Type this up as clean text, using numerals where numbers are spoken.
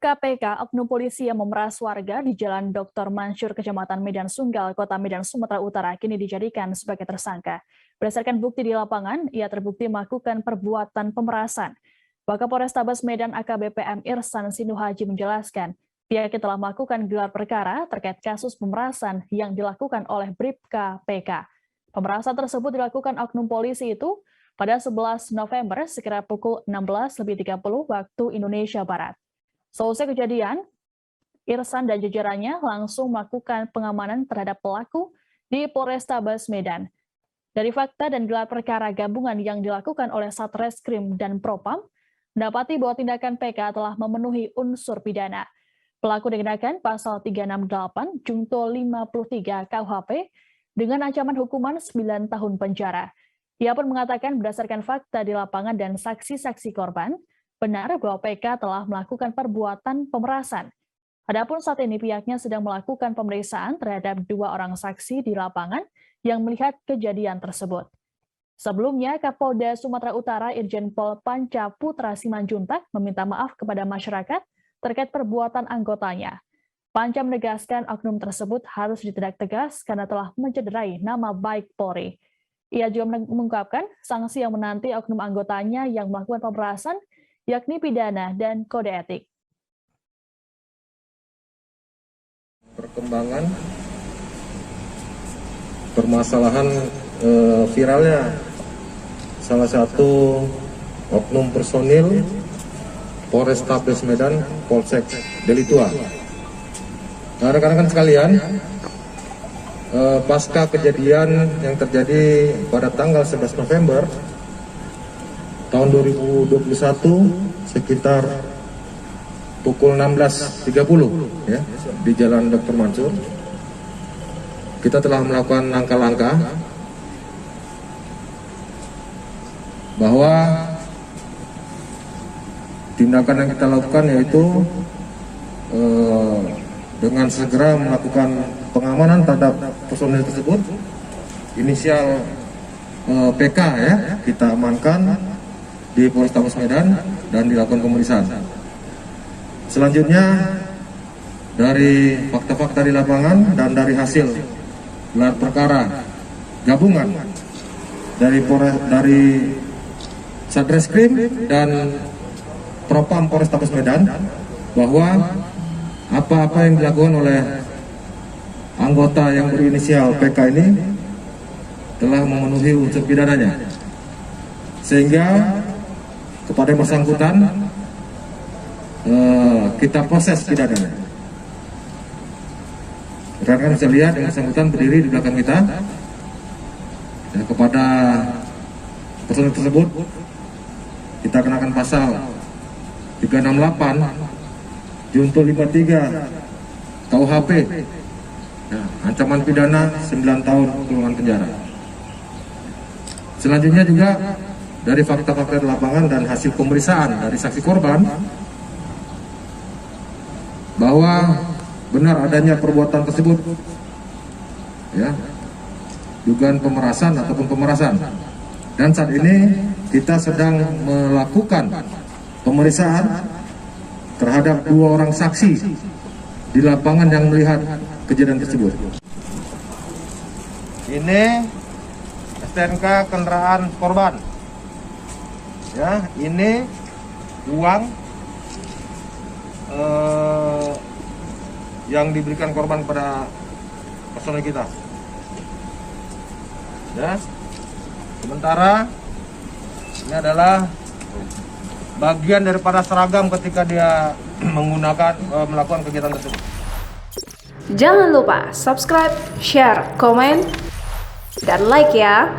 KPK, oknum polisi yang memeras warga di Jalan Dr. Mansur, Kecamatan Medan Sunggal, Kota Medan, Sumatera Utara, kini dijadikan sebagai tersangka. Berdasarkan bukti di lapangan, ia terbukti melakukan perbuatan pemerasan. Wakapolrestabes Medan AKBP M. Irsan Sinuhaji menjelaskan, pihaknya telah melakukan gelar perkara terkait kasus pemerasan yang dilakukan oleh Bribka PK. Pemerasan tersebut dilakukan oknum polisi itu pada 11 November sekira pukul 16.30 waktu Indonesia Barat. Selesai kejadian, Irsan dan jajarannya langsung melakukan pengamanan terhadap pelaku di Polrestabes Medan. Dari fakta dan gelar perkara gabungan yang dilakukan oleh Satreskrim dan Propam, mendapati bahwa tindakan PK telah memenuhi unsur pidana. Pelaku dikenakan pasal 368 Junto 53 KUHP dengan ancaman hukuman 9 tahun penjara. Ia pun mengatakan berdasarkan fakta di lapangan dan saksi-saksi korban, benar bahwa PK telah melakukan perbuatan pemerasan. Adapun saat ini pihaknya sedang melakukan pemeriksaan terhadap 2 orang saksi di lapangan yang melihat kejadian tersebut. Sebelumnya, Kapolda Sumatera Utara Irjen Pol Panca Putra Simanjuntak meminta maaf kepada masyarakat terkait perbuatan anggotanya. Panca menegaskan oknum tersebut harus ditindak tegas karena telah mencederai nama baik Polri. Ia juga mengungkapkan sanksi yang menanti oknum anggotanya yang melakukan pemerasan yakni pidana dan kode etik. Perkembangan permasalahan viralnya salah satu oknum personil Polrestabes Medan Polsek Delitua. Nah, rekan-rekan sekalian, pasca kejadian yang terjadi pada tanggal 11 November tahun 2021 sekitar pukul 16.30 ya, di Jalan Dr. Mansur, kita telah melakukan langkah-langkah bahwa tindakan yang kita lakukan yaitu dengan segera melakukan pengamanan terhadap personil tersebut. Inisial PK ya, kita amankan di Polrestabes Medan dan dilakukan pemeriksaan. Selanjutnya dari fakta-fakta di lapangan dan dari hasil gelar perkara gabungan dari Satreskrim dan Propam Polrestabes Medan bahwa apa-apa yang dilakukan oleh anggota yang berinisial PK ini telah memenuhi unsur pidananya, sehingga kepada yang bersangkutan kita proses pidananya. Rekan-rekan bisa lihat yang bersangkutan berdiri di belakang kita. Dan kepada personil tersebut kita kenakan pasal 368 Junto 53 KUHP, ancaman pidana 9 tahun kurungan penjara. Selanjutnya juga dari fakta-fakta di lapangan dan hasil pemeriksaan dari saksi korban bahwa benar adanya perbuatan tersebut, ya, dugaan pemerasan ataupun pemerasan. Dan saat ini kita sedang melakukan pemeriksaan terhadap 2 orang saksi di lapangan yang melihat kejadian tersebut. Ini STNK kendaraan korban. Ya, ini uang yang diberikan korban pada personel kita. Ya. Sementara ini adalah bagian daripada seragam ketika dia melakukan kegiatan tersebut. Jangan lupa subscribe, share, komen, dan like ya.